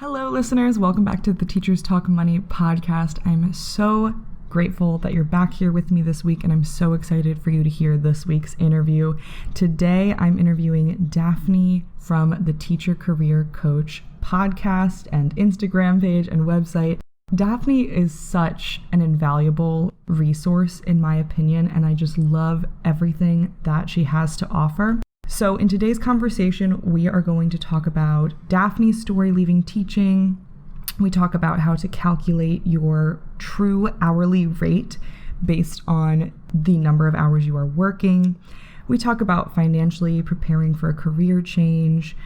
Hello, listeners. Welcome back to the Teachers Talk Money podcast. I'm so grateful that you're back here with me this week, and I'm so excited for you to hear this week's interview. Today, I'm interviewing Daphne from the Teacher Career Coach podcast and Instagram page and website. Daphne is such an invaluable resource, in my opinion, and I just love everything that she has to offer. So in today's conversation, we are going to talk about Daphne's story leaving teaching. We talk about how to calculate your true hourly rate based on the number of hours you are working. We talk about financially preparing for a career change.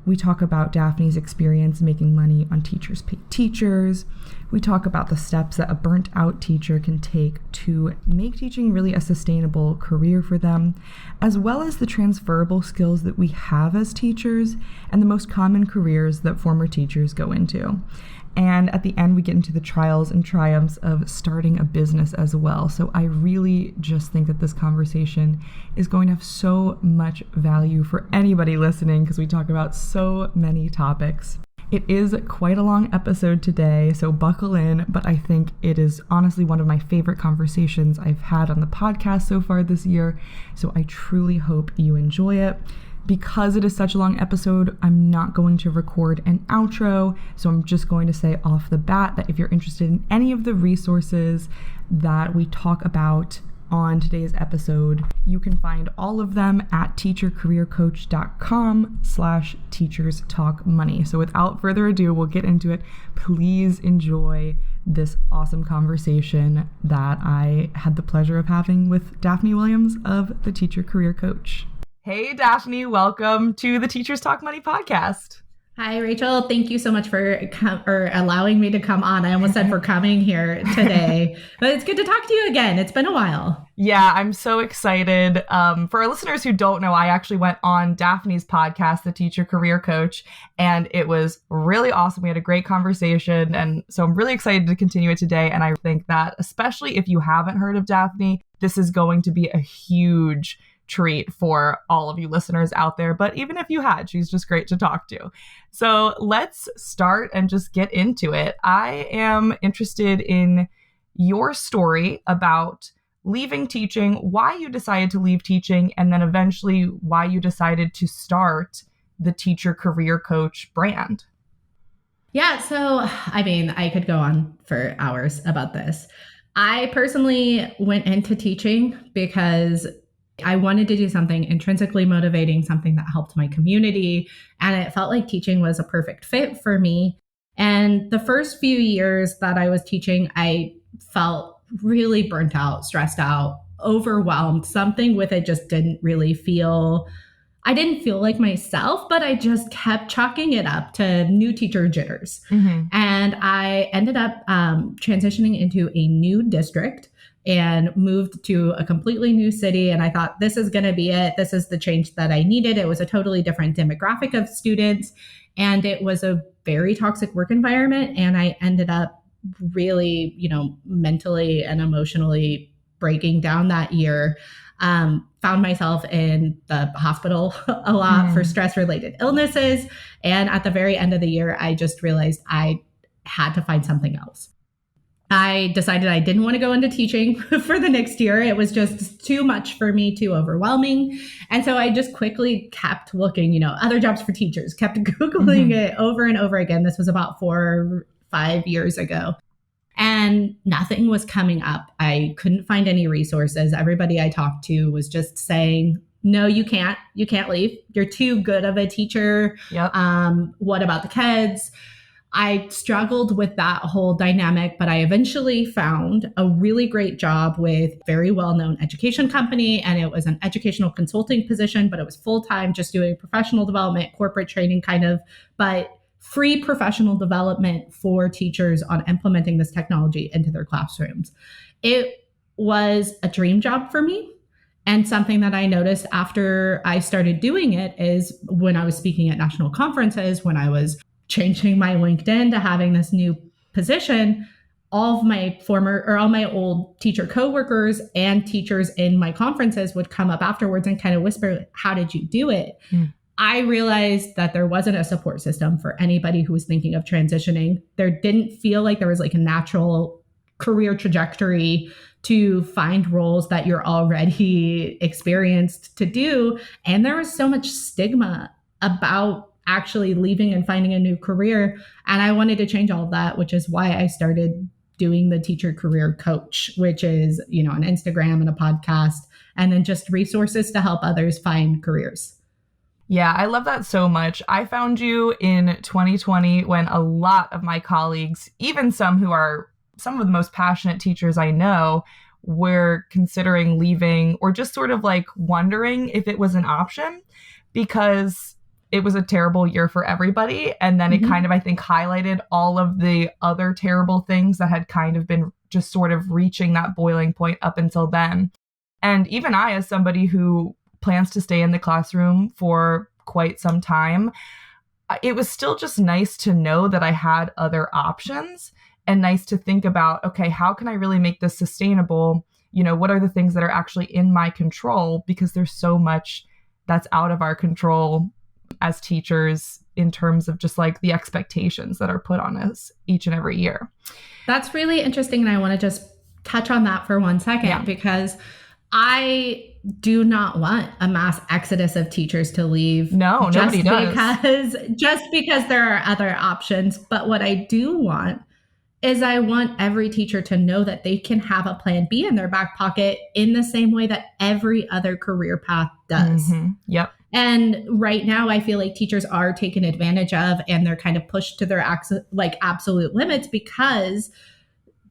We talk about Daphne's experience making money on Teachers Pay Teachers. We talk about the steps that a burnt out teacher can take to make teaching really a sustainable career for them, as well as the transferable skills that we have as teachers and the most common careers that former teachers go into. And at the end, we get into the trials and triumphs of starting a business as well. So I really just think that this conversation is going to have so much value for anybody listening because we talk about so many topics. It is quite a long episode today, so buckle in, but I think it is honestly one of my favorite conversations I've had on the podcast so far this year. So I truly hope you enjoy it. Because it is such a long episode, I'm not going to record an outro, so I'm just going to say off the bat that if you're interested in any of the resources that we talk about on today's episode, you can find all of them at teachercareercoach.com/teacherstalkmoney. So without further ado, we'll get into it. Please enjoy this awesome conversation that I had the pleasure of having with Daphne Williams of the Teacher Career Coach. Hey, Daphne, welcome to the Teachers Talk Money podcast. Hi, Rachel. Thank you so much for allowing me to come on. I almost said for coming here today, but it's good to talk to you again. It's been a while. Yeah, I'm so excited. For our listeners who don't know, I actually went on Daphne's podcast, The Teacher Career Coach, and it was really awesome. We had a great conversation, and so I'm really excited to continue it today. And I think that especially if you haven't heard of Daphne, this is going to be a huge treat for all of you listeners out there. But even if you had, she's just great to talk to. So let's start and just get into it. I am interested in your story about leaving teaching, why you decided to leave teaching, and then eventually why you decided to start the Teacher Career Coach brand. Yeah, so I could go on for hours about this. I personally went into teaching because I wanted to do something intrinsically motivating, something that helped my community, and it felt like teaching was a perfect fit for me. And the first few years that I was teaching, I felt really burnt out, stressed out, overwhelmed. Something with it just didn't really feel, I didn't feel like myself, but I just kept chalking it up to new teacher jitters. Mm-hmm. And I ended up transitioning into a new district and moved to a completely new city. And I thought, this is going to be it. This is the change that I needed. It was a totally different demographic of students, and it was a very toxic work environment. And I ended up really, mentally and emotionally breaking down that year. Found myself in the hospital a lot for stress-related illnesses. And at the very end of the year, I just realized I had to find something else. I decided I didn't want to go into teaching for the next year. It was just too much for me, too overwhelming. And so I just quickly kept looking, other jobs for teachers, kept Googling it over and over again. This was about 4 or 5 years ago. And nothing was coming up. I couldn't find any resources. Everybody I talked to was just saying, no, you can't leave. You're too good of a teacher. Yep. What about the kids? I struggled with that whole dynamic, but I eventually found a really great job with a very well-known education company. And it was an educational consulting position, but it was full-time, just doing professional development, corporate training kind of, but free professional development for teachers on implementing this technology into their classrooms. It was a dream job for me. And something that I noticed after I started doing it is when I was speaking at national conferences, when I was changing my LinkedIn to having this new position, all of my all my old teacher coworkers and teachers in my conferences would come up afterwards and kind of whisper, how did you do it? I realized that there wasn't a support system for anybody who was thinking of transitioning. There didn't feel like there was like a natural career trajectory to find roles that you're already experienced to do. And there was so much stigma about actually leaving and finding a new career. And I wanted to change all of that, which is why I started doing the teacher career coach, which is, an Instagram and a podcast, and then just resources to help others find careers. Yeah, I love that so much. I found you in 2020 when a lot of my colleagues, even some who are some of the most passionate teachers I know, were considering leaving or just sort of like wondering if it was an option, because it was a terrible year for everybody. And then it kind of, I think, highlighted all of the other terrible things that had kind of been just sort of reaching that boiling point up until then. And even I, as somebody who plans to stay in the classroom for quite some time, it was still just nice to know that I had other options, and nice to think about, okay, how can I really make this sustainable? What are the things that are actually in my control? Because there's so much that's out of our control as teachers in terms of just like the expectations that are put on us each and every year. That's really interesting. And I want to just touch on that for 1 second, because I do not want a mass exodus of teachers to leave. No, nobody does. Just because there are other options. But what I do want is I want every teacher to know that they can have a plan B in their back pocket in the same way that every other career path does. Yep. And right now, I feel like teachers are taken advantage of, and they're kind of pushed to their absolute limits because,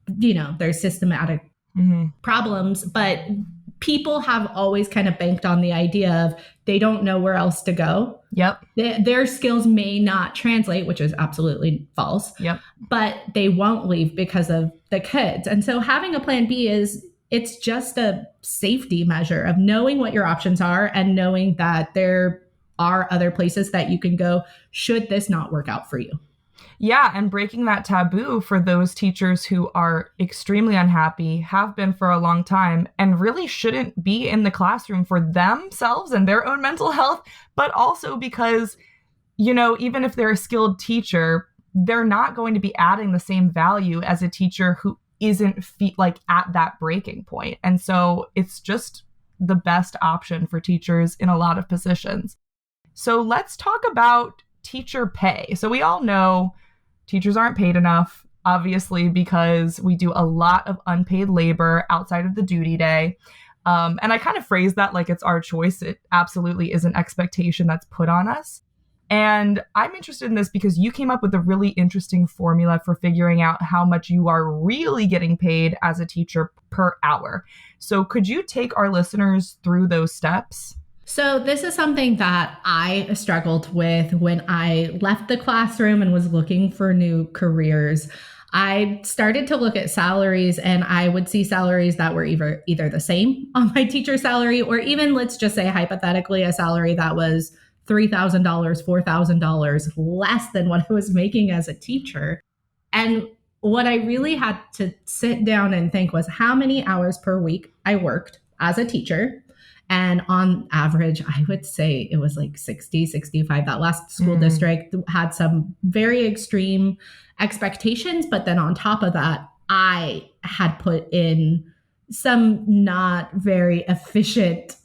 there's systematic problems. But people have always kind of banked on the idea of they don't know where else to go. Yep. Their skills may not translate, which is absolutely false. Yep. But they won't leave because of the kids. And so having a plan B it's just a safety measure of knowing what your options are and knowing that there are other places that you can go should this not work out for you. Yeah, and breaking that taboo for those teachers who are extremely unhappy, have been for a long time, and really shouldn't be in the classroom for themselves and their own mental health, but also because, even if they're a skilled teacher, they're not going to be adding the same value as a teacher who isn't at that breaking point. And so it's just the best option for teachers in a lot of positions. So let's talk about teacher pay. So we all know teachers aren't paid enough, obviously, because we do a lot of unpaid labor outside of the duty day. And I kind of phrase that like it's our choice. It absolutely is an expectation that's put on us. And I'm interested in this because you came up with a really interesting formula for figuring out how much you are really getting paid as a teacher per hour. So could you take our listeners through those steps? So this is something that I struggled with when I left the classroom and was looking for new careers. I started to look at salaries, and I would see salaries that were either the same on my teacher salary, or even, let's just say hypothetically, a salary that was $3,000, $4,000 less than what I was making as a teacher. And what I really had to sit down and think was how many hours per week I worked as a teacher. And on average, I would say it was like 60, 65. That last school district had some very extreme expectations. But then on top of that, I had put in some not very efficient,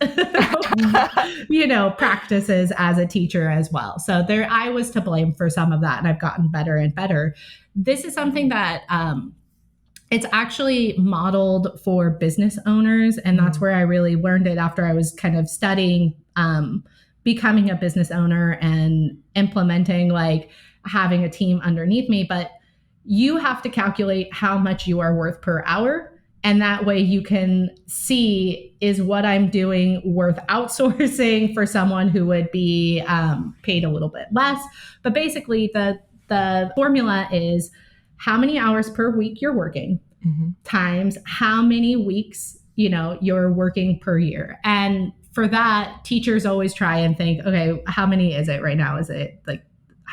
practices as a teacher as well. So I was to blame for some of that, and I've gotten better and better. This is something that it's actually modeled for business owners, and that's where I really learned it after I was kind of studying becoming a business owner and implementing, like having a team underneath me. But you have to calculate how much you are worth per hour. And that way you can see, is what I'm doing worth outsourcing for someone who would be paid a little bit less. But basically the formula is how many hours per week you're working times how many weeks, you're working per year. And for that, teachers always try and think, okay, how many is it right now? Is it like,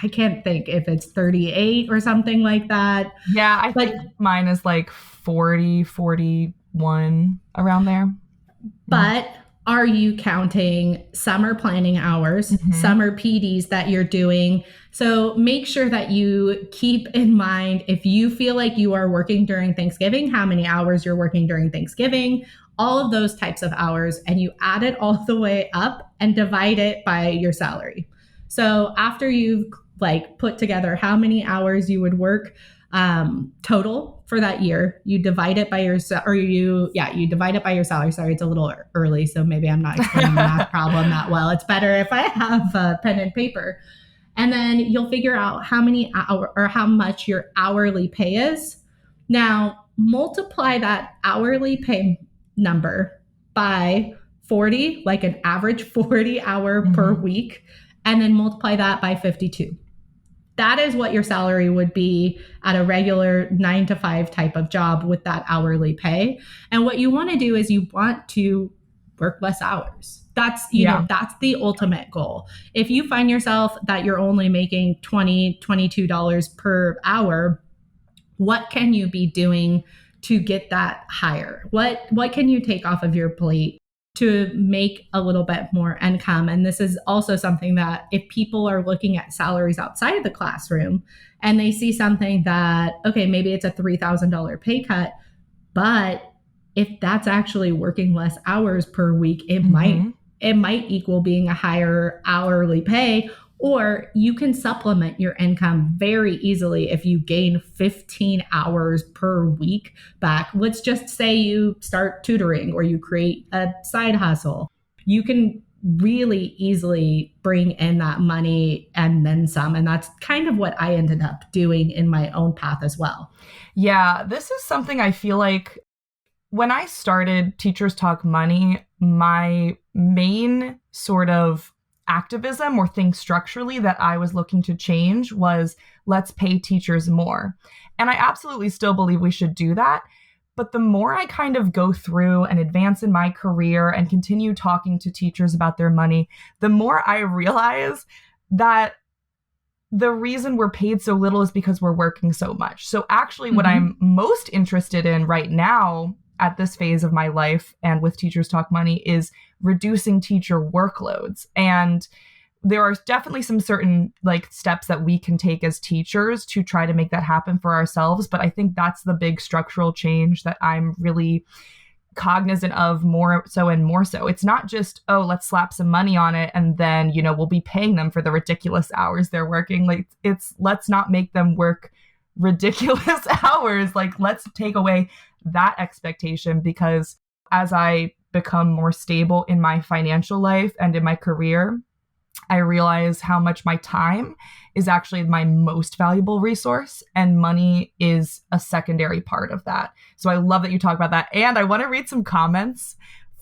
I can't think if it's 38 or something like that. Yeah, I think mine is like 40, 41, around there. But Are you counting summer planning hours, summer PDs that you're doing? So make sure that you keep in mind, if you feel like you are working during Thanksgiving, how many hours you're working during Thanksgiving, all of those types of hours, and you add it all the way up and divide it by your salary. So after you've put together how many hours you would work total for that year, you divide it by you divide it by your salary. Sorry, it's a little early, so maybe I'm not explaining the math problem that well. It's better if I have a pen and paper. And then you'll figure out how much your hourly pay is. Now, multiply that hourly pay number by 40, like an average 40 hour per week, and then multiply that by 52. That is what your salary would be at a regular 9 to 5 type of job with that hourly pay. And what you want to do is you want to work less hours. That's, that's the ultimate goal. If you find yourself that you're only making $20, $22 per hour, what can you be doing to get that higher? What can you take off of your plate to make a little bit more income? And this is also something that if people are looking at salaries outside of the classroom and they see something that, okay, maybe it's a $3,000 pay cut, but if that's actually working less hours per week, it might equal being a higher hourly pay. Or you can supplement your income very easily if you gain 15 hours per week back. Let's just say you start tutoring or you create a side hustle. You can really easily bring in that money and then some. And that's kind of what I ended up doing in my own path as well. Yeah, this is something I feel like when I started Teachers Talk Money, my main sort of activism or thing structurally that I was looking to change was let's pay teachers more. And I absolutely still believe we should do that. But the more I kind of go through and advance in my career and continue talking to teachers about their money, the more I realize that the reason we're paid so little is because we're working so much. So actually what I'm most interested in right now at this phase of my life and with Teachers Talk Money is reducing teacher workloads. And there are definitely some certain steps that we can take as teachers to try to make that happen for ourselves. But I think that's the big structural change that I'm really cognizant of more so and more so. It's not just, oh, let's slap some money on it and then, we'll be paying them for the ridiculous hours they're working. Let's not make them work ridiculous hours. Let's take away that expectation, because as I become more stable in my financial life and in my career, I realize how much my time is actually my most valuable resource, and money is a secondary part of that. So I love that you talk about that. And I want to read some comments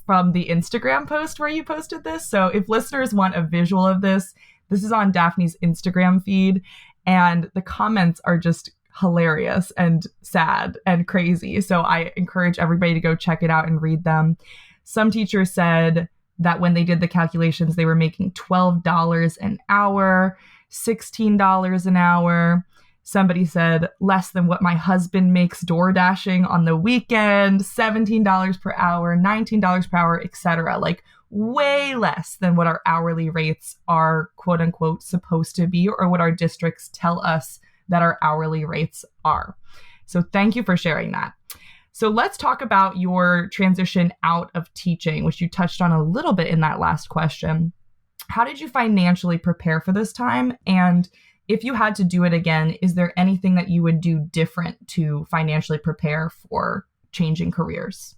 from the Instagram post where you posted this. So if listeners want a visual of this, this is on Daphne's Instagram feed, and the comments are just hilarious and sad and crazy. So I encourage everybody to go check it out and read them. Some teachers said that when they did the calculations, they were making $12 an hour, $16 an hour. Somebody said less than what my husband makes door dashing on the weekend, $17 per hour, $19 per hour, etc. Way less than what our hourly rates are, quote unquote, supposed to be, or what our districts tell us that our hourly rates are. So thank you for sharing that. So let's talk about your transition out of teaching, which you touched on a little bit in that last question. How did you financially prepare for this time? And if you had to do it again, is there anything that you would do different to financially prepare for changing careers?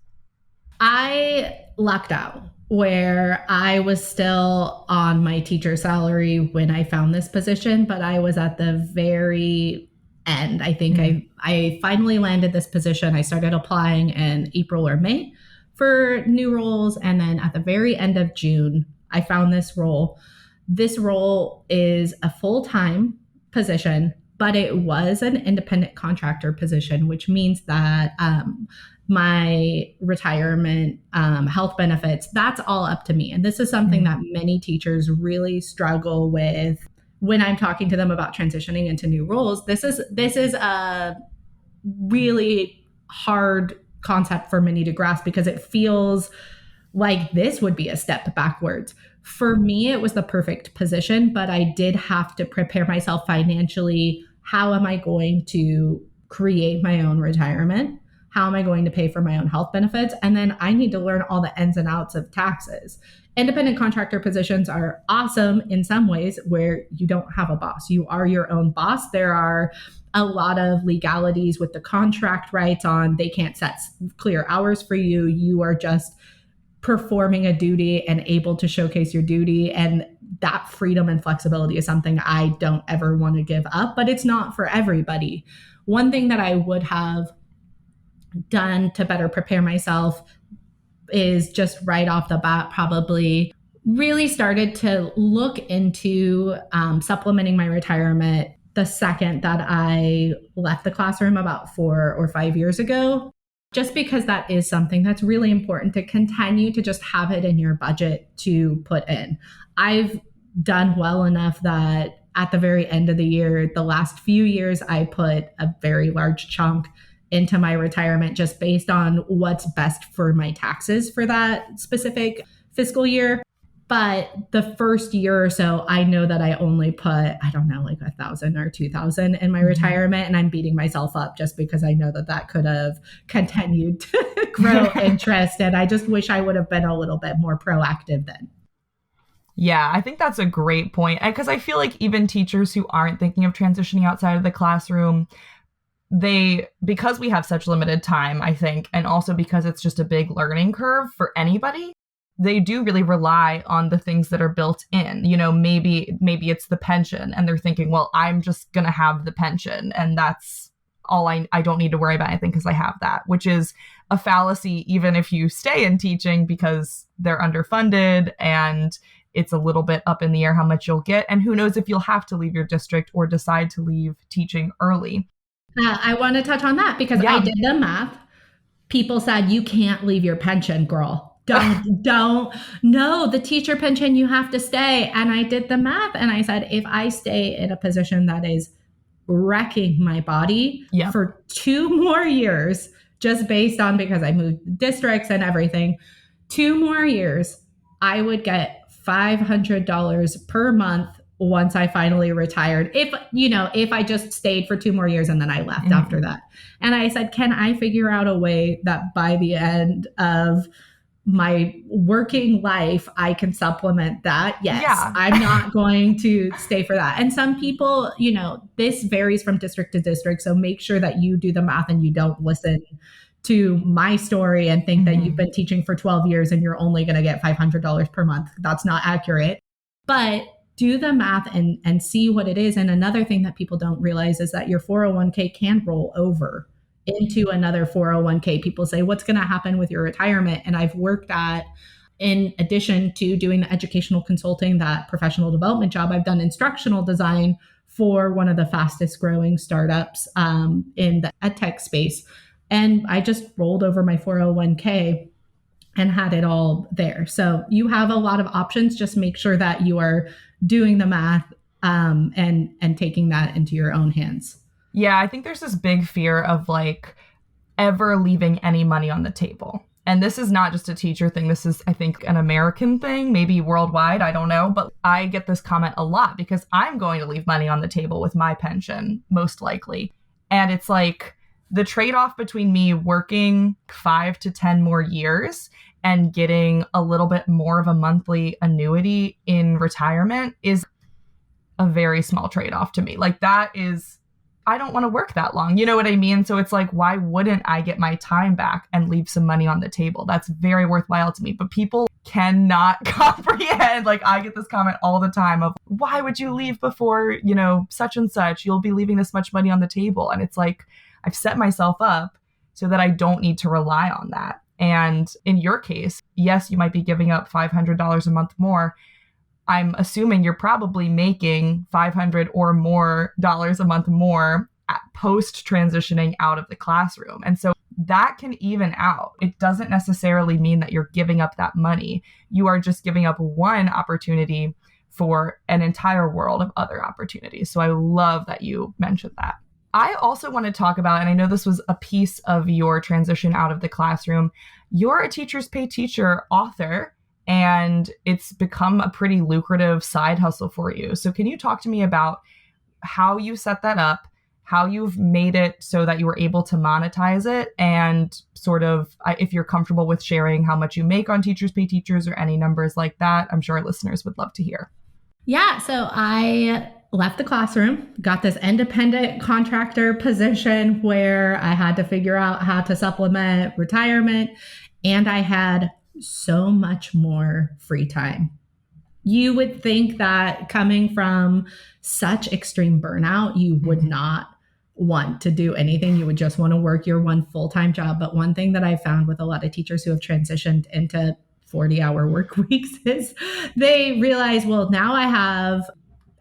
I lucked out where I was still on my teacher salary when I found this position, but I was at the very end. I think I finally landed this position. I started applying in April or May for new roles. And then at the very end of June, I found this role. This role is a full-time position, but it was an independent contractor position, which means that my retirement, health benefits, that's all up to me. And this is something that many teachers really struggle with when I'm talking to them about transitioning into new roles. This is a really hard concept for many to grasp because it feels like this would be a step backwards. For me, it was the perfect position, but I did have to prepare myself financially. How am I going to create my own retirement? How am I going to pay for my own health benefits? And then I need to learn all the ins and outs of taxes. Independent contractor positions are awesome in some ways where you don't have a boss. You are your own boss. There are a lot of legalities with the contract rights on, they can't set clear hours for you. You are just performing a duty and able to showcase your duty. And that freedom and flexibility is something I don't ever want to give up, but it's not for everybody. One thing that I would have done to better prepare myself is just right off the bat, probably really started to look into supplementing my retirement the second that I left the classroom about 4 or 5 years ago, just because that is something that's really important to continue to just have it in your budget to put in. I've done well enough that at the very end of the year, the last few years, I put a very large chunk into my retirement just based on what's best for my taxes for that specific fiscal year. But the first year or so, I know that I only put, I don't know, like 1,000 or 2,000 in my retirement. And I'm beating myself up just because I know that that could have continued to grow interest. And I just wish I would have been a little bit more proactive then. Yeah, I think that's a great point. Because I feel like even teachers who aren't thinking of transitioning outside of the classroom, because we have such limited time, I think, and also because it's just a big learning curve for anybody, they do really rely on the things that are built in. You know, maybe it's the pension and they're thinking, well, I'm just going to have the pension and that's all I don't need to worry about anything because I have that, which is a fallacy, even if you stay in teaching, because they're underfunded and it's a little bit up in the air how much you'll get. And who knows if you'll have to leave your district or decide to leave teaching early. I want to touch on that because I did the math. People said, you can't leave your pension, girl. Don't. No, the teacher pension, you have to stay. And I did the math and I said, if I stay in a position that is wrecking my body for 2 more years, just based on because I moved districts and everything, 2 more years, I would get $500 per month once I finally retired. If I just stayed for 2 more years and then I left after that. And I said, can I figure out a way that by the end of my working life, I can supplement that? Yes. Yeah. I'm not going to stay for that. And some people, this varies from district to district. So make sure that you do the math and you don't listen to my story and think that you've been teaching for 12 years and you're only going to get $500 per month. That's not accurate. But do the math and see what it is. And another thing that people don't realize is that your 401k can roll over into another 401k. People say, what's going to happen with your retirement? And I've worked at, in addition to doing the educational consulting, that professional development job, I've done instructional design for one of the fastest growing startups in the edtech space. And I just rolled over my 401k and had it all there. So you have a lot of options. Just make sure that you are doing the math and taking that into your own hands. Yeah, I think there's this big fear of like ever leaving any money on the table. And this is not just a teacher thing. This is, I think, an American thing, maybe worldwide. I don't know. But I get this comment a lot because I'm going to leave money on the table with my pension, most likely. And it's like the trade-off between me working 5 to 10 more years and getting a little bit more of a monthly annuity in retirement is a very small trade-off to me. Like that is, I don't want to work that long. You know what I mean? So it's like, why wouldn't I get my time back and leave some money on the table? That's very worthwhile to me. But people cannot comprehend. Like I get this comment all the time of, why would you leave before, such and such? You'll be leaving this much money on the table. And it's like, I've set myself up so that I don't need to rely on that. And in your case, yes, you might be giving up $500 a month more. I'm assuming you're probably making $500 or more dollars a month more post transitioning out of the classroom. And so that can even out. It doesn't necessarily mean that you're giving up that money. You are just giving up one opportunity for an entire world of other opportunities. So I love that you mentioned that. I also want to talk about, and I know this was a piece of your transition out of the classroom, you're a Teachers Pay Teacher author, and it's become a pretty lucrative side hustle for you. So can you talk to me about how you set that up, how you've made it so that you were able to monetize it, and sort of, if you're comfortable with sharing how much you make on Teachers Pay Teachers or any numbers like that? I'm sure our listeners would love to hear. Yeah, so I left the classroom, got this independent contractor position where I had to figure out how to supplement retirement, and I had so much more free time. You would think that coming from such extreme burnout, you would not want to do anything. You would just want to work your one full-time job. But one thing that I found with a lot of teachers who have transitioned into 40-hour work weeks is they realize, well, now I have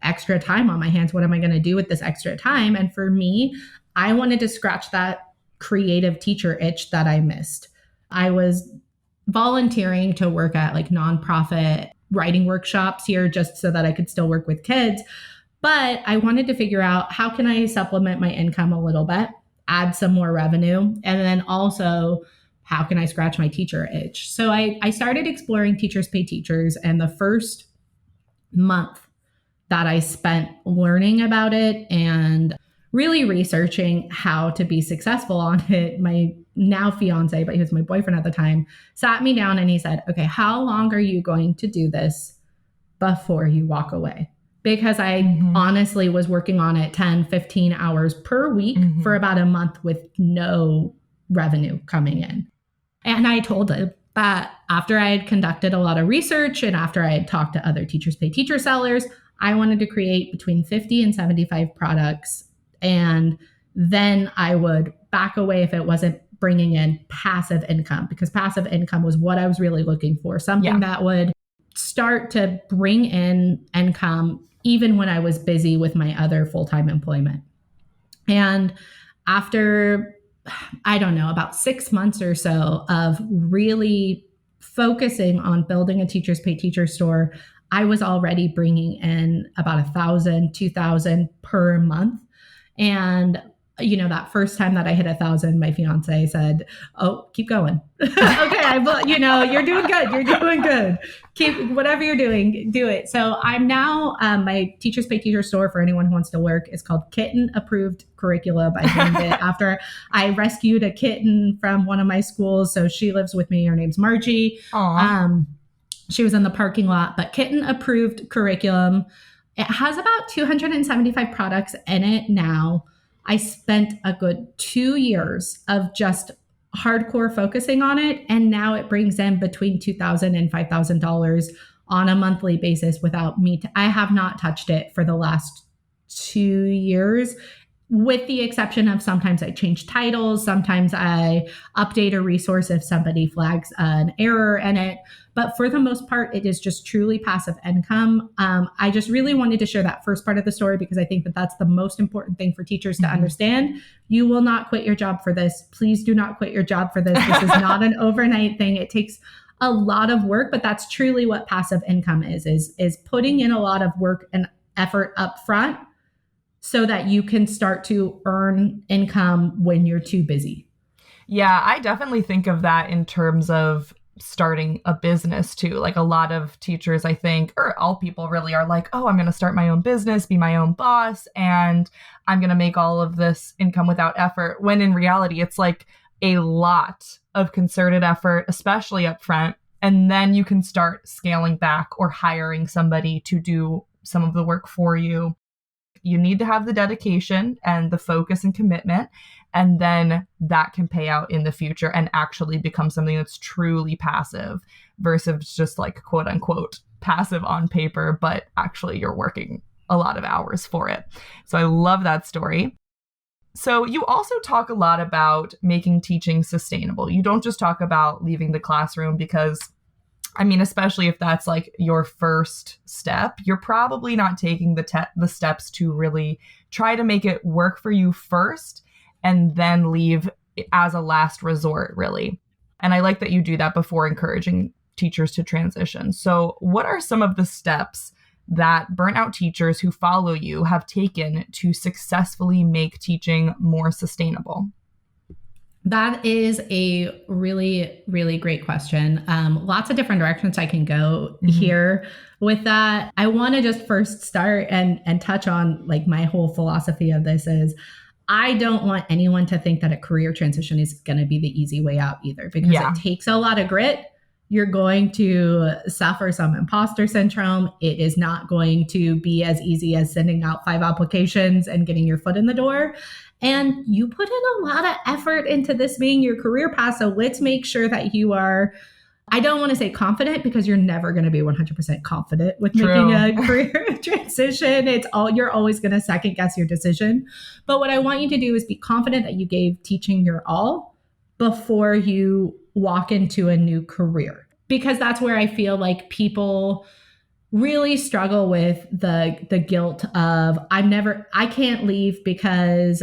extra time on my hands. What am I going to do with this extra time? And for me, I wanted to scratch that creative teacher itch that I missed. I was volunteering to work at like nonprofit writing workshops here just so that I could still work with kids. But I wanted to figure out, how can I supplement my income a little bit, add some more revenue, and then also how can I scratch my teacher itch? So I started exploring Teachers Pay Teachers, and the first month that I spent learning about it and really researching how to be successful on it, my now fiance, but he was my boyfriend at the time, sat me down and he said, okay, how long are you going to do this before you walk away? Because I honestly was working on it 10, 15 hours per week for about a month with no revenue coming in. And I told him that after I had conducted a lot of research and after I had talked to other Teachers Pay Teacher sellers, I wanted to create between 50 and 75 products. And then I would back away if it wasn't bringing in passive income, because passive income was what I was really looking for. Something that would start to bring in income even when I was busy with my other full-time employment. And after, I don't know, about 6 months or so of really focusing on building a Teachers Pay Teacher store, I was already bringing in about $1,000, $2,000 per month. And, you know, that first time that I hit 1,000, my fiance said, oh, keep going. Okay, you're doing good. You're doing good. Keep whatever you're doing, do it. So I'm now, my Teachers Pay Teacher store, for anyone who wants to work, is called Kitten Approved Curriculum. I named it after I rescued a kitten from one of my schools. So she lives with me. Her name's Margie. She was in the parking lot, but Kitten Approved Curriculum. It has about 275 products in it now. I spent a good 2 years of just hardcore focusing on it. And now it brings in between $2,000 and $5,000 on a monthly basis without me. I have not touched it for the last 2 years, with the exception of sometimes I change titles. Sometimes I update a resource if somebody flags an error in it. But for the most part, it is just truly passive income. I just really wanted to share that first part of the story because I think that that's the most important thing for teachers to understand. You will not quit your job for this. Please do not quit your job for this. This is not an overnight thing. It takes a lot of work, but that's truly what passive income is putting in a lot of work and effort up front so that you can start to earn income when you're too busy. Yeah, I definitely think of that in terms of starting a business too. Like a lot of teachers, I think, or all people really are like, oh, I'm going to start my own business, be my own boss, and I'm going to make all of this income without effort. When in reality, it's like a lot of concerted effort, especially up front. And then you can start scaling back or hiring somebody to do some of the work for you. You need to have the dedication and the focus and commitment, and then that can pay out in the future and actually become something that's truly passive versus just like quote unquote passive on paper, but actually you're working a lot of hours for it. So I love that story. So you also talk a lot about making teaching sustainable. You don't just talk about leaving the classroom because, I mean, especially if that's like your first step, you're probably not taking the steps to really try to make it work for you first and then leave as a last resort, really. And I like that you do that before encouraging teachers to transition. So what are some of the steps that burnt out teachers who follow you have taken to successfully make teaching more sustainable? That is a really, really great question. Lots of different directions I can go here with that. I want to just first start and touch on like my whole philosophy of this is I don't want anyone to think that a career transition is going to be the easy way out either, because it takes a lot of grit. You're going to suffer some imposter syndrome. It is not going to be as easy as sending out 5 applications and getting your foot in the door. And you put in a lot of effort into this being your career path. So let's make sure that you are, I don't want to say confident, because you're never going to be 100% confident with making a career transition. You're always going to second guess your decision. But what I want you to do is be confident that you gave teaching your all before you walk into a new career, because that's where I feel like people really struggle with the guilt of I can't leave because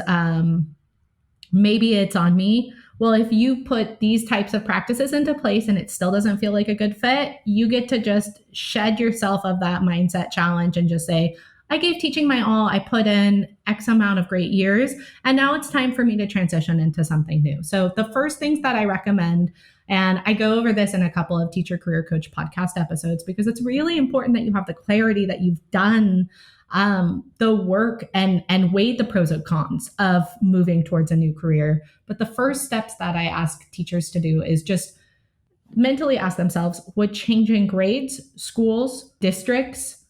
maybe it's on me. Well, if you put these types of practices into place and it still doesn't feel like a good fit, you get to just shed yourself of that mindset challenge and just say, I gave teaching my all. I put in X amount of great years, and now it's time for me to transition into something new. So the first things that I recommend, and I go over this in a couple of Teacher Career Coach podcast episodes, because it's really important that you have the clarity that you've done the work and weighed the pros and cons of moving towards a new career. But the first steps that I ask teachers to do is just mentally ask themselves, would changing grades, schools, districts,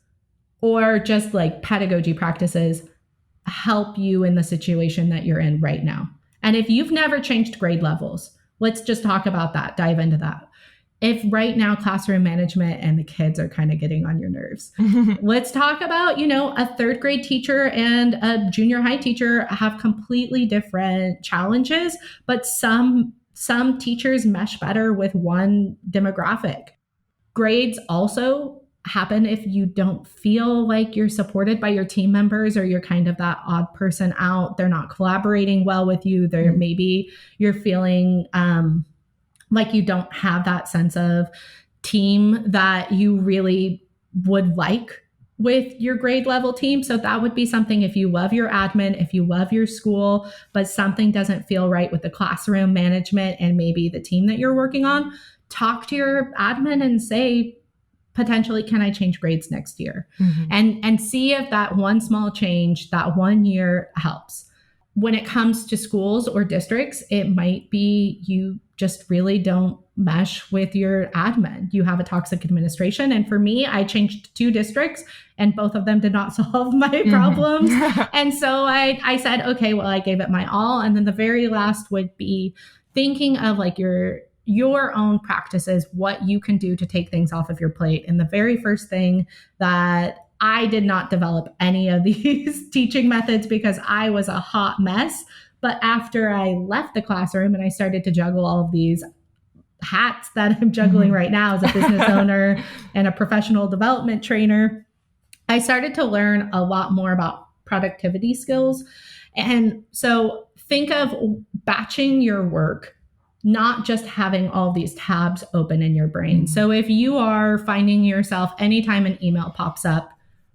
or just like pedagogy practices help you in the situation that you're in right now? And if you've never changed grade levels, let's just talk about that, dive into that. If right now classroom management and the kids are kind of getting on your nerves, let's talk about, a 3rd grade teacher and a junior high teacher have completely different challenges, but some teachers mesh better with one demographic. Grades also happen if you don't feel like you're supported by your team members, or you're kind of that odd person out. They're not collaborating well with you. Maybe you're feeling like you don't have that sense of team that you really would like with your grade level team. So that would be something, if you love your admin, if you love your school, but something doesn't feel right with the classroom management and maybe the team that you're working on, talk to your admin and say, potentially, can I change grades next year? And see if that one small change, that 1 year helps. When it comes to schools or districts, it might be you just really don't mesh with your admin. You have a toxic administration. And for me, I changed 2 districts and both of them did not solve my problems. And so I said, okay, well, I gave it my all. And then the very last would be thinking of like your own practices, what you can do to take things off of your plate. And the very first thing that I did not develop any of these teaching methods because I was a hot mess. But after I left the classroom and I started to juggle all of these hats that I'm juggling right now as a business owner and a professional development trainer, I started to learn a lot more about productivity skills. And so think of batching your work, not just having all these tabs open in your brain. So if you are finding yourself anytime an email pops up,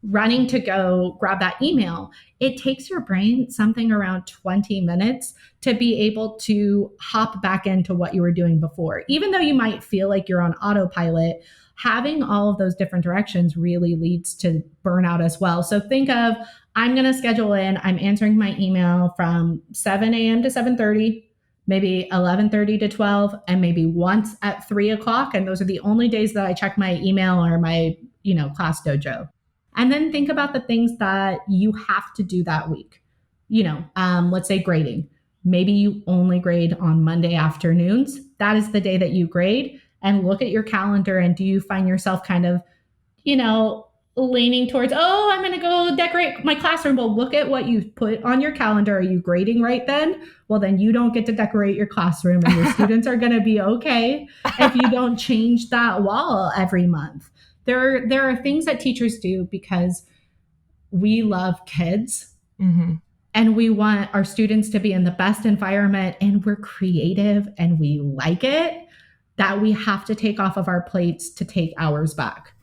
running to go grab that email, it takes your brain something around 20 minutes to be able to hop back into what you were doing before. Even though you might feel like you're on autopilot, having all of those different directions really leads to burnout as well. So think of, I'm going to schedule in, I'm answering my email from 7 a.m. to 7:30, maybe 11:30 to 12, and maybe once at 3 o'clock. And those are the only days that I check my email or my, class dojo. And then think about the things that you have to do that week. Let's say grading. Maybe you only grade on Monday afternoons. That is the day that you grade. And look at your calendar, and do you find yourself kind of, leaning towards, I'm going to go decorate my classroom. Well, look at what you put on your calendar. Are you grading right then? Well, then you don't get to decorate your classroom, and your students are going to be okay if you don't change that wall every month. There are things that teachers do because we love kids and we want our students to be in the best environment, and we're creative and we like it, that we have to take off of our plates to take hours back.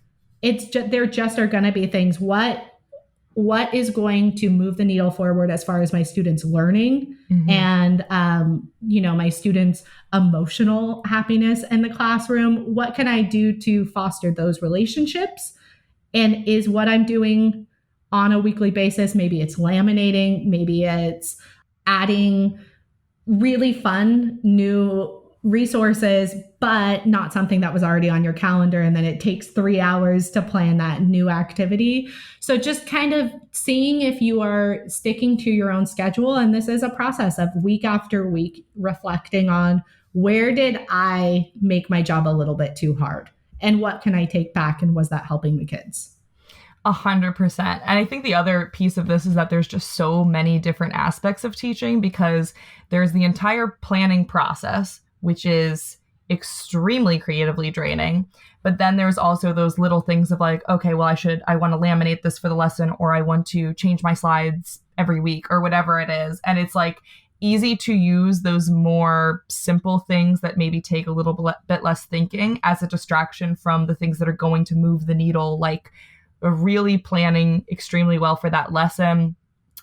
there just are going to be things. What is going to move the needle forward as far as my students learning and, my students' emotional happiness in the classroom? What can I do to foster those relationships? And is what I'm doing on a weekly basis, maybe it's laminating, maybe it's adding really fun new resources, but not something that was already on your calendar. And then it takes 3 hours to plan that new activity. So just kind of seeing if you are sticking to your own schedule. And this is a process of week after week, reflecting on where did I make my job a little bit too hard? And what can I take back? And was that helping the kids? 100%. And I think the other piece of this is that there's just so many different aspects of teaching, because there's the entire planning process, which is extremely creatively draining. But then there's also those little things of like, okay, well, I want to laminate this for the lesson, or I want to change my slides every week, or whatever it is. And it's like easy to use those more simple things that maybe take a little bit less thinking as a distraction from the things that are going to move the needle, like really planning extremely well for that lesson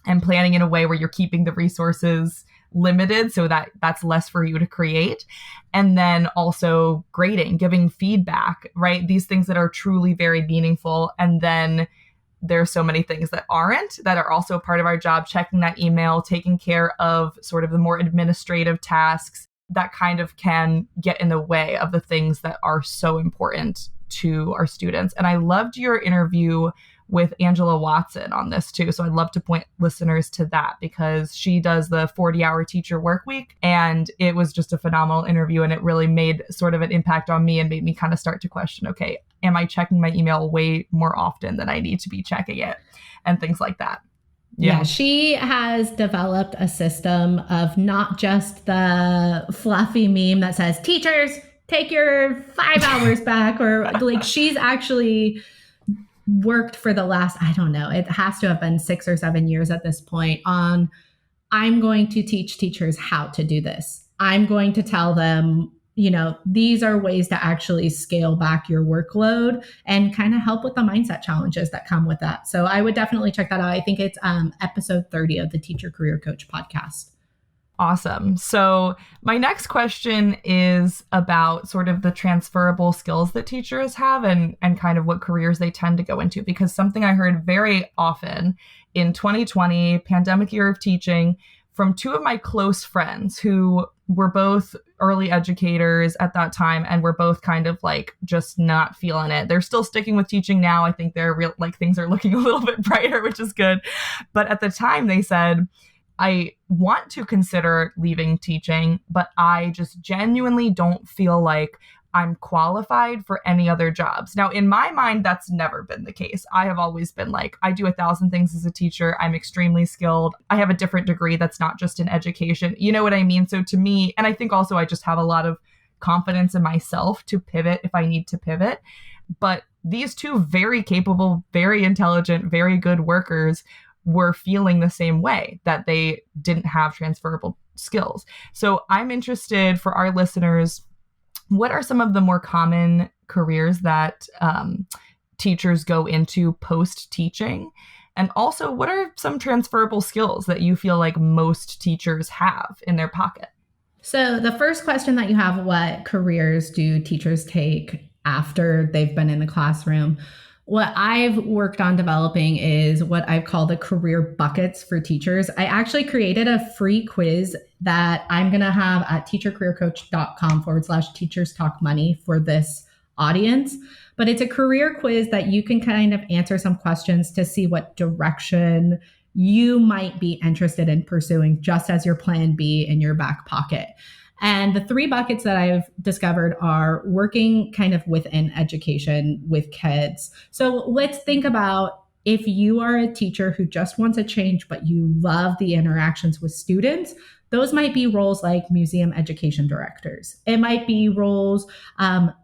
and planning in a way where you're keeping the resources limited so that that's less for you to create. And then also grading, giving feedback, right? These things that are truly very meaningful. And then there's so many things that aren't, that are also part of our job, checking that email, taking care of sort of the more administrative tasks that kind of can get in the way of the things that are so important to our students. And I loved your interview with Angela Watson on this too. So I'd love to point listeners to that, because she does the 40-hour teacher work week. And it was just a phenomenal interview. And it really made sort of an impact on me and made me kind of start to question, okay, am I checking my email way more often than I need to be checking it? And things like that. Yeah, she has developed a system of not just the fluffy meme that says, teachers, take your 5 hours back, or like she's actually worked for the last, I don't know, it has to have been 6 or 7 years at this point on, I'm going to teach teachers how to do this. I'm going to tell them, these are ways to actually scale back your workload and kind of help with the mindset challenges that come with that. So I would definitely check that out. I think it's episode 30 of the Teacher Career Coach podcast. Awesome. So my next question is about sort of the transferable skills that teachers have and kind of what careers they tend to go into, because something I heard very often in 2020, pandemic year of teaching, from two of my close friends who were both early educators at that time and were both kind of like just not feeling it. They're still sticking with teaching now. I think they're real, like things are looking a little bit brighter, which is good. But at the time they said, I want to consider leaving teaching, but I just genuinely don't feel like I'm qualified for any other jobs. Now, in my mind, that's never been the case. I have always been like, I do 1,000 things as a teacher. I'm extremely skilled. I have a different degree that's not just in education. You know what I mean? So to me, and I think also I just have a lot of confidence in myself to pivot if I need to pivot. But these two very capable, very intelligent, very good workers were feeling the same way, that they didn't have transferable skills. So I'm interested, for our listeners, what are some of the more common careers that teachers go into post-teaching? And also, what are some transferable skills that you feel like most teachers have in their pocket? So the first question that you have, what careers do teachers take after they've been in the classroom? What I've worked on developing is what I've called the career buckets for teachers. I actually created a free quiz that I'm going to have at teachercareercoach.com/teachers talk money for this audience. But it's a career quiz that you can kind of answer some questions to see what direction you might be interested in pursuing, just as your plan B in your back pocket. And the 3 buckets that I've discovered are working kind of within education with kids. So let's think about, if you are a teacher who just wants a change, but you love the interactions with students, those might be roles like museum education directors. It might be roles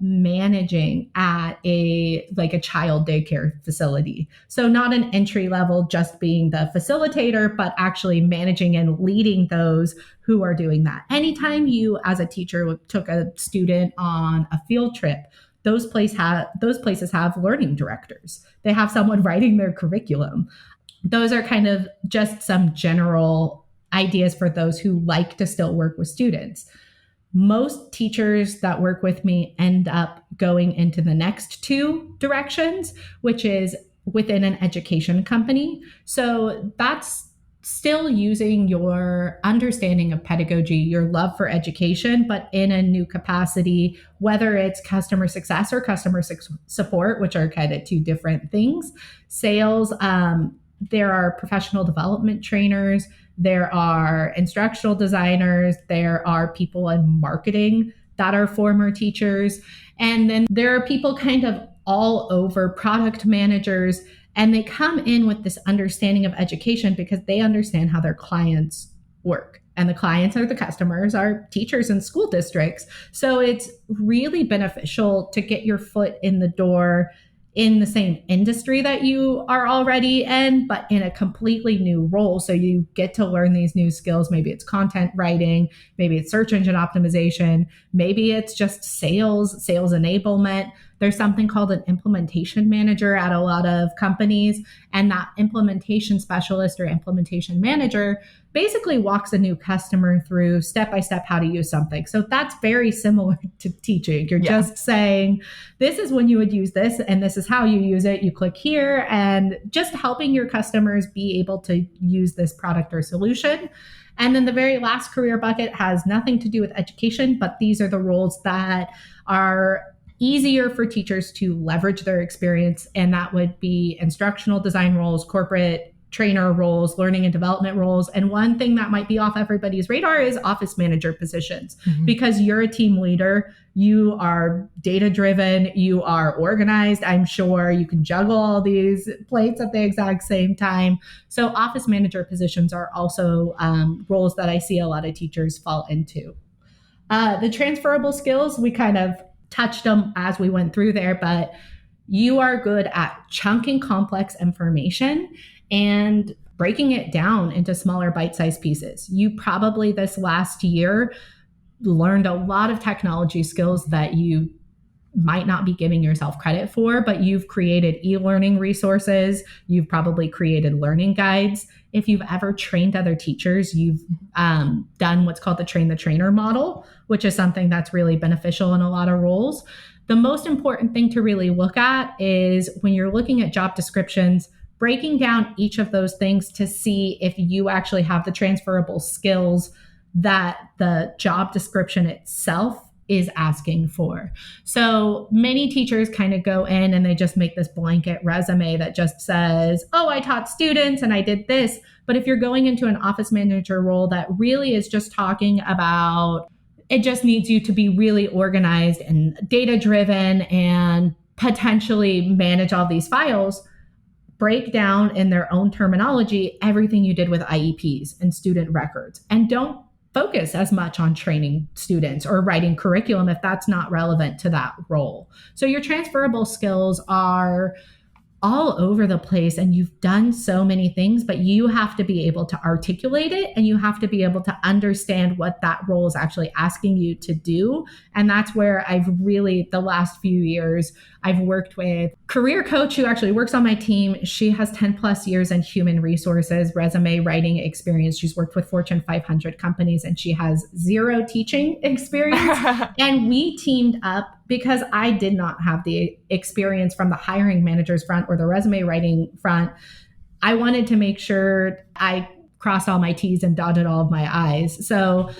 managing at a child daycare facility. So not an entry level, just being the facilitator, but actually managing and leading those who are doing that. Anytime you as a teacher took a student on a field trip, those places have learning directors. They have someone writing their curriculum. Those are kind of just some general ideas for those who like to still work with students. Most teachers that work with me end up going into the next two directions, which is within an education company. So that's still using your understanding of pedagogy, your love for education, but in a new capacity, whether it's customer success or customer support, which are kind of two different things. Sales, there are professional development trainers, there are instructional designers, there are people in marketing that are former teachers. And then there are people kind of all over, product managers, and they come in with this understanding of education because they understand how their clients work. And the clients are the customers, are teachers and school districts. So it's really beneficial to get your foot in the door in the same industry that you are already in, but in a completely new role. So you get to learn these new skills. Maybe it's content writing, maybe it's search engine optimization, maybe it's just sales enablement. There's something called an implementation manager at a lot of companies. And that implementation specialist or implementation manager basically walks a new customer through step-by-step how to use something. So that's very similar to teaching. You're just saying, this is when you would use this, and this is how you use it. You click here, and just helping your customers be able to use this product or solution. And then the very last career bucket has nothing to do with education, but these are the roles that are easier for teachers to leverage their experience. And that would be instructional design roles, corporate trainer roles, learning and development roles. And one thing that might be off everybody's radar is office manager positions, because you're a team leader, you are data driven, you are organized. I'm sure you can juggle all these plates at the exact same time. So office manager positions are also roles that I see a lot of teachers fall into. The transferable skills, we kind of touched them as we went through there, but you are good at chunking complex information and breaking it down into smaller bite-sized pieces. You probably this last year learned a lot of technology skills that you might not be giving yourself credit for, but you've created e-learning resources. You've probably created learning guides. If you've ever trained other teachers, you've done what's called the train the trainer model, which is something that's really beneficial in a lot of roles. The most important thing to really look at is when you're looking at job descriptions, breaking down each of those things to see if you actually have the transferable skills that the job description itself is asking for. So many teachers kind of go in and they just make this blanket resume that just says, oh, I taught students and I did this. But if you're going into an office manager role that really is just talking about, it just needs you to be really organized and data driven and potentially manage all these files, break down in their own terminology everything you did with IEPs and student records, and don't focus as much on training students or writing curriculum if that's not relevant to that role. So your transferable skills are all over the place and you've done so many things, but you have to be able to articulate it and you have to be able to understand what that role is actually asking you to do. And that's where I've really, the last few years, I've worked with a career coach who actually works on my team. She has 10 plus years in human resources, resume writing experience. She's worked with Fortune 500 companies and she has 0 teaching experience. And we teamed up because I did not have the experience from the hiring manager's front or the resume writing front. I wanted to make sure I crossed all my T's and dotted all of my I's. So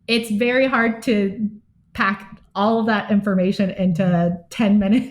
it's very hard to pack all of that information into a 10-minute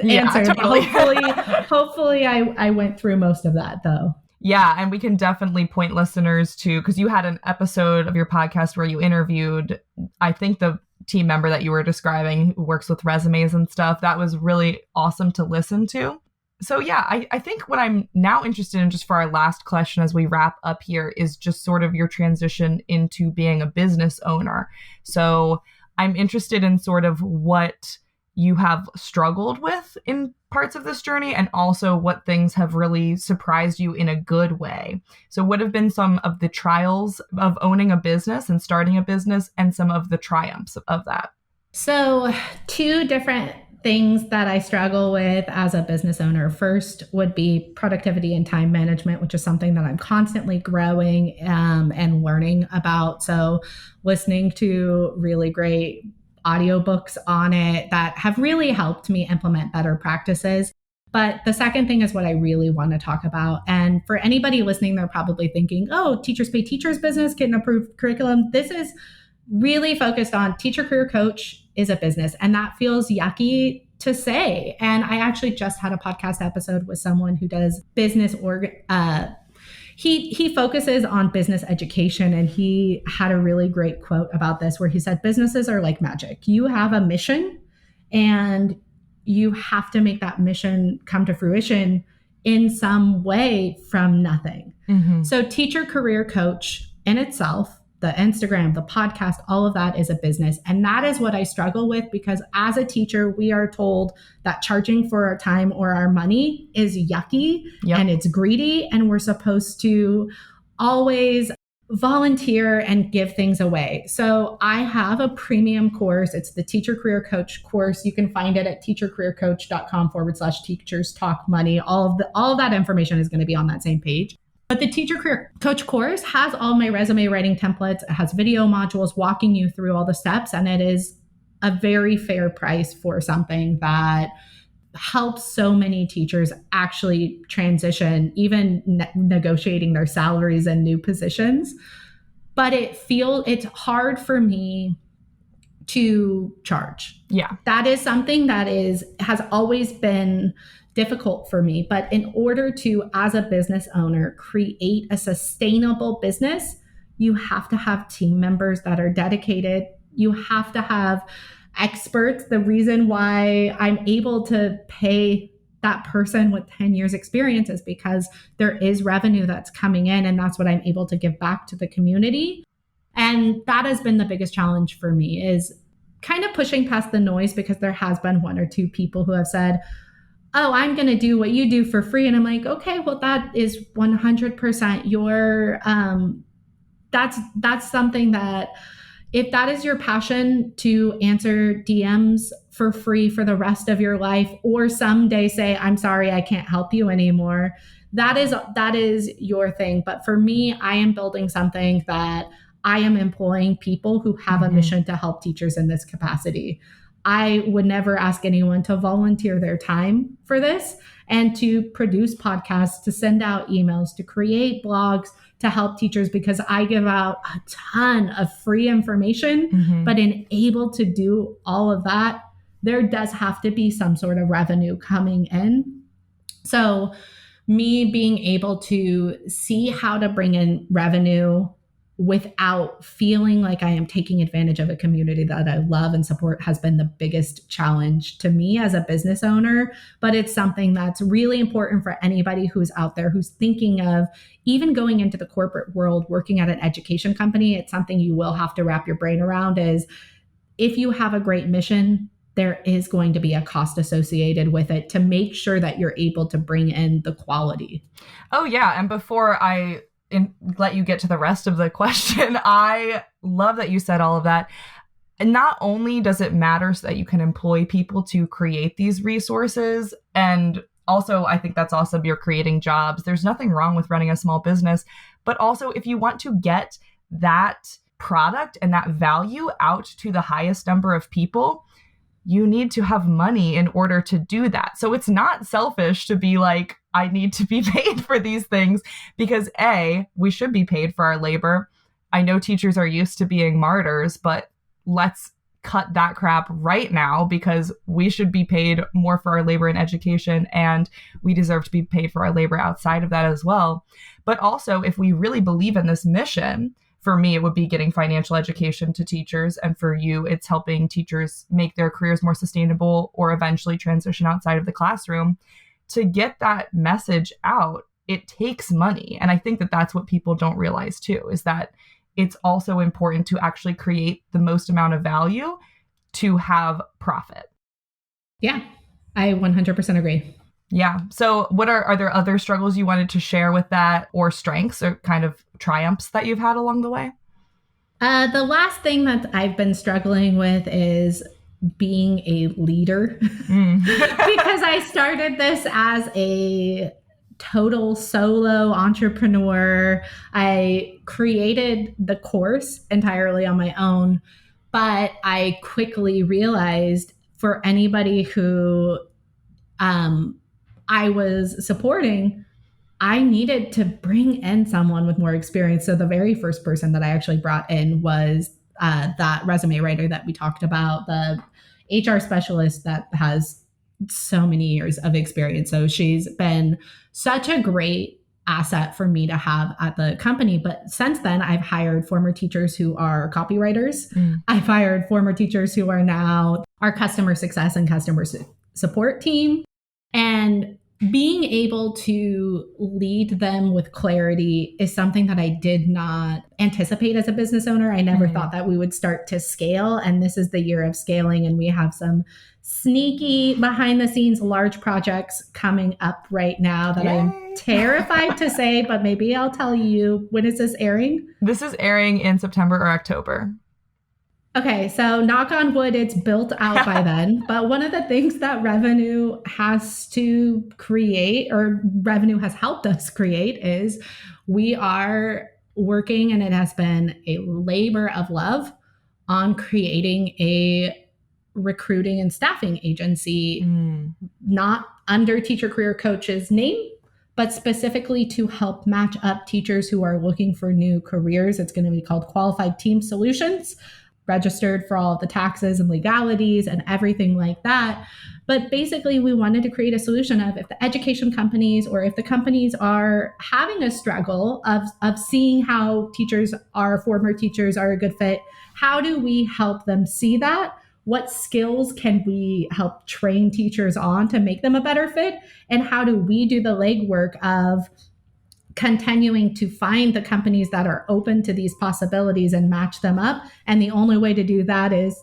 answer. Totally. Hopefully I went through most of that though. Yeah, and we can definitely point listeners to, because you had an episode of your podcast where you interviewed, I think, the team member that you were describing who works with resumes and stuff. That was really awesome to listen to. So yeah, I think what I'm now interested in, just for our last question as we wrap up here, is just sort of your transition into being a business owner. So I'm interested in sort of what you have struggled with in parts of this journey and also what things have really surprised you in a good way. So what have been some of the trials of owning a business and starting a business and some of the triumphs of that? So, two different things that I struggle with as a business owner. First would be productivity and time management, which is something that I'm constantly growing and learning about. So, listening to really great audiobooks on it that have really helped me implement better practices. But the second thing is what I really want to talk about. And for anybody listening, they're probably thinking, oh, teachers pay teachers business, get an approved curriculum. This is really focused on teacher career coach is a business. And that feels yucky to say. And I actually just had a podcast episode with someone who does business he focuses on business education, and he had a really great quote about this where he said businesses are like magic. You have a mission and you have to make that mission come to fruition in some way from nothing. Mm-hmm. So teacher career coach in itself, the Instagram, the podcast, all of that is a business. And that is what I struggle with, because as a teacher, we are told that charging for our time or our money is yucky and it's greedy. And we're supposed to always volunteer and give things away. So I have a premium course. It's the Teacher Career Coach course. You can find it at teachercareercoach.com/teachers talk money. All of that information is going to be on that same page. But the Teacher Career Coach course has all my resume writing templates. It has video modules walking you through all the steps. And it is a very fair price for something that helps so many teachers actually transition, even negotiating their salaries and new positions. But it's hard for me to charge. Yeah. That is something that has always been difficult for me. But in order to, as a business owner, create a sustainable business, you have to have team members that are dedicated. You have to have experts. The reason why I'm able to pay that person with 10 years experience is because there is revenue that's coming in, and that's what I'm able to give back to the community. And that has been the biggest challenge for me, is kind of pushing past the noise, because there has been one or two people who have said, oh, I'm going to do what you do for free. And I'm like, okay, well, that is 100% your, that's something that, if that is your passion to answer DMs for free for the rest of your life, or someday say, I'm sorry, I can't help you anymore, that is your thing. But for me, I am building something that I am employing people who have a mission to help teachers in this capacity. I would never ask anyone to volunteer their time for this, and to produce podcasts, to send out emails, to create blogs, to help teachers, because I give out a ton of free information. But in able to do all of that, there does have to be some sort of revenue coming in. So me being able to see how to bring in revenue without feeling like I am taking advantage of a community that I love and support has been the biggest challenge to me as a business owner. But it's something that's really important for anybody who's out there who's thinking of even going into the corporate world, working at an education company. It's something you will have to wrap your brain around, is if you have a great mission, there is going to be a cost associated with it to make sure that you're able to bring in the quality. Oh, yeah. And before I let you get to the rest of the question, I love that you said all of that. And not only does it matter so that you can employ people to create these resources, and also I think that's awesome, you're creating jobs. There's nothing wrong with running a small business, but also if you want to get that product and that value out to the highest number of people, you need to have money in order to do that. So it's not selfish to be like, I need to be paid for these things, because A, we should be paid for our labor. I know teachers are used to being martyrs, but let's cut that crap right now, because we should be paid more for our labor in education, and we deserve to be paid for our labor outside of that as well. But also, if we really believe in this mission, for me, it would be getting financial education to teachers. And for you, it's helping teachers make their careers more sustainable or eventually transition outside of the classroom. To get that message out, it takes money. And I think that that's what people don't realize too, is that it's also important to actually create the most amount of value to have profit. Yeah, I 100% agree. Yeah. So are there other struggles you wanted to share with that, or strengths or kind of triumphs that you've had along the way? The last thing that I've been struggling with is being a leader because I started this as a total solo entrepreneur. I created the course entirely on my own, but I quickly realized for anybody who I was supporting, I needed to bring in someone with more experience. So the very first person that I actually brought in was that resume writer that we talked about, the HR specialist that has so many years of experience. So she's been such a great asset for me to have at the company. But since then, I've hired former teachers who are copywriters. I've hired former teachers who are now our customer success and customer support team. And being able to lead them with clarity is something that I did not anticipate as a business owner. I never thought that we would start to scale. And this is the year of scaling. And we have some sneaky behind the scenes large projects coming up right now that I'm terrified to say, but maybe I'll tell you. When is this airing? This is airing in September or October. Okay, so knock on wood, it's built out by then. But one of the things that revenue has to create, or revenue has helped us create, is we are working, and it has been a labor of love, on creating a recruiting and staffing agency, not under Teacher Career Coach's name, but specifically to help match up teachers who are looking for new careers. It's going to be called Qualified Team Solutions, registered for all of the taxes and legalities and everything like that. But basically, we wanted to create a solution of, if the education companies, or if the companies are having a struggle of seeing how former teachers are a good fit, how do we help them see that? What skills can we help train teachers on to make them a better fit? And how do we do the legwork of continuing to find the companies that are open to these possibilities and match them up? And the only way to do that is,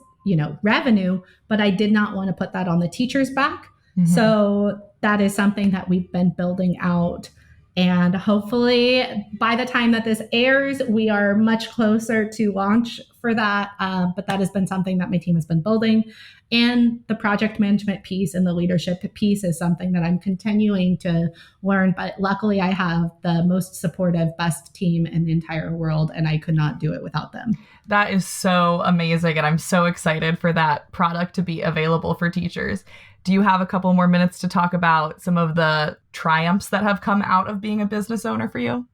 revenue. But I did not want to put that on the teacher's back. So that is something that we've been building out. And hopefully by the time that this airs, we are much closer to launch for that. But that has been something that my team has been building. And the project management piece and the leadership piece is something that I'm continuing to learn. But luckily, I have the most supportive, best team in the entire world, and I could not do it without them. That is so amazing. And I'm so excited for that product to be available for teachers. Do you have a couple more minutes to talk about some of the triumphs that have come out of being a business owner for you?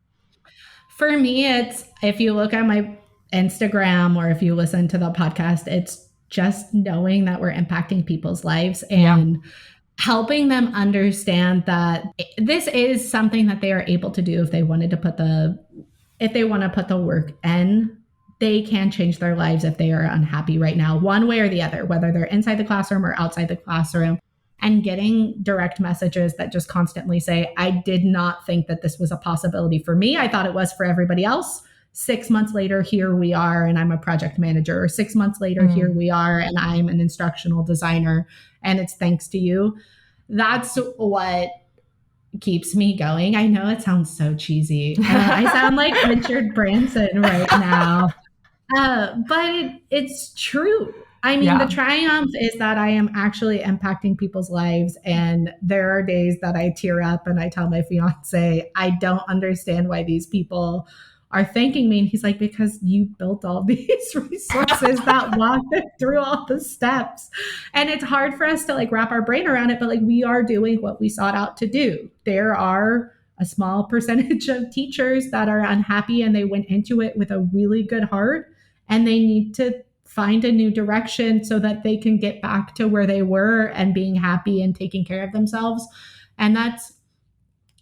For me, it's, if you look at my Instagram or if you listen to the podcast, it's just knowing that we're impacting people's lives and helping them understand that this is something that they are able to do if they want to put the work in. They can change their lives if they are unhappy right now, one way or the other, whether they're inside the classroom or outside the classroom. And getting direct messages that just constantly say, I did not think that this was a possibility for me. I thought it was for everybody else. 6 months later, here we are, and I'm a project manager. Or 6 months later, here we are, and I'm an instructional designer, and it's thanks to you. That's what keeps me going. I know it sounds so cheesy. I sound like Richard Branson right now. But it's true. I mean, the triumph is that I am actually impacting people's lives. And there are days that I tear up and I tell my fiance, I don't understand why these people are thanking me. And he's like, because you built all these resources that walked them through all the steps. And it's hard for us to wrap our brain around it, but we are doing what we sought out to do. There are a small percentage of teachers that are unhappy, and they went into it with a really good heart, and they need to find a new direction so that they can get back to where they were and being happy and taking care of themselves. And that's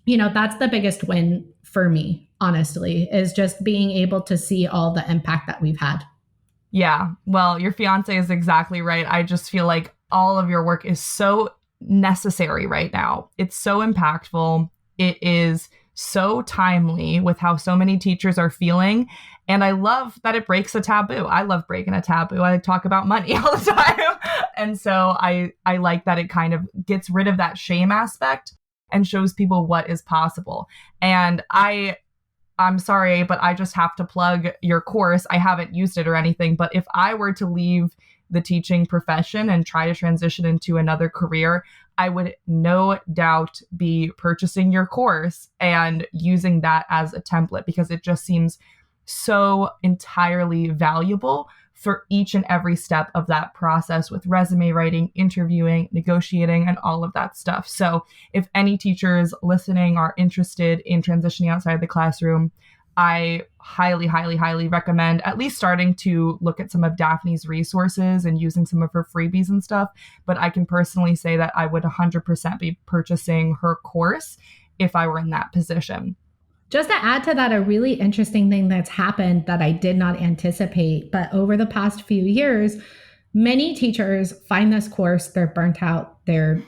the biggest win for me, honestly, is just being able to see all the impact that we've had. Yeah, well, your fiance is exactly right. I just feel like all of your work is so necessary right now. It's so impactful. It is so timely with how so many teachers are feeling. And I love that it breaks a taboo. I love breaking a taboo. I talk about money all the time. And so I like that it kind of gets rid of that shame aspect and shows people what is possible. And I'm sorry, but I just have to plug your course. I haven't used it or anything, but if I were to leave the teaching profession and try to transition into another career, I would no doubt be purchasing your course and using that as a template, because it just seems so entirely valuable for each and every step of that process with resume writing, interviewing, negotiating, and all of that stuff. So if any teachers listening are interested in transitioning outside the classroom, I highly, highly, highly recommend at least starting to look at some of Daphne's resources and using some of her freebies and stuff. But I can personally say that I would 100% be purchasing her course if I were in that position. Just to add to that, a really interesting thing that's happened that I did not anticipate, but over the past few years, many teachers find this course, they're burnt out, they're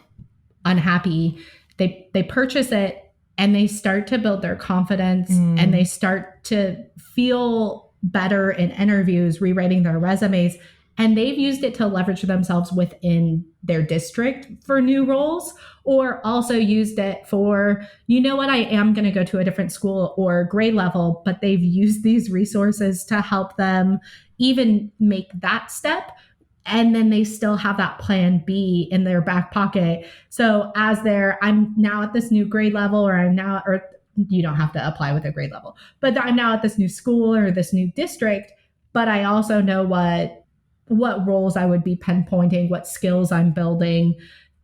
unhappy, they purchase it, and they start to build their confidence and they start to feel better in interviews, rewriting their resumes. And they've used it to leverage themselves within their district for new roles, or also used it for, you know what, I am going to go to a different school or grade level, but they've used these resources to help them even make that step. And then they still have that plan B in their back pocket. So as I'm now at this new grade level, or you don't have to apply with a grade level, but I'm now at this new school or this new district, but I also know what roles I would be pinpointing, what skills I'm building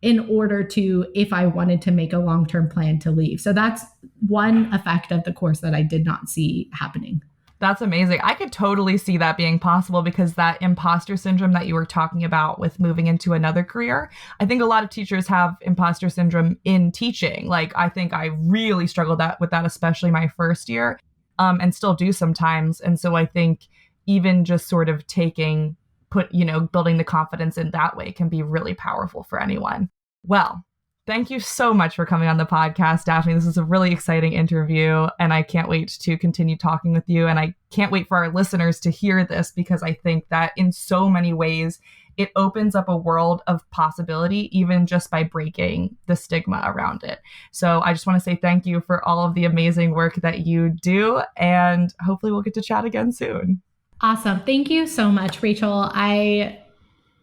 in order to, if I wanted to make a long-term plan to leave. So that's one effect of the course that I did not see happening. That's amazing. I could totally see that being possible, because that imposter syndrome that you were talking about with moving into another career, I think a lot of teachers have imposter syndrome in teaching. Like, I think I really struggled with that, especially my first year, and still do sometimes. And so I think even just sort of building the confidence in that way can be really powerful for anyone. Well, thank you so much for coming on the podcast, Daphne. This is a really exciting interview, and I can't wait to continue talking with you. And I can't wait for our listeners to hear this, because I think that in so many ways, it opens up a world of possibility, even just by breaking the stigma around it. So I just want to say thank you for all of the amazing work that you do, and hopefully we'll get to chat again soon. Awesome. Thank you so much, Rachel. I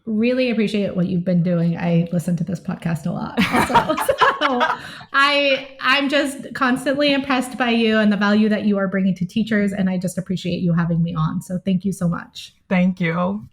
really appreciate what you've been doing. I listen to this podcast a lot also. So I'm just constantly impressed by you and the value that you are bringing to teachers. And I just appreciate you having me on. So thank you so much. Thank you.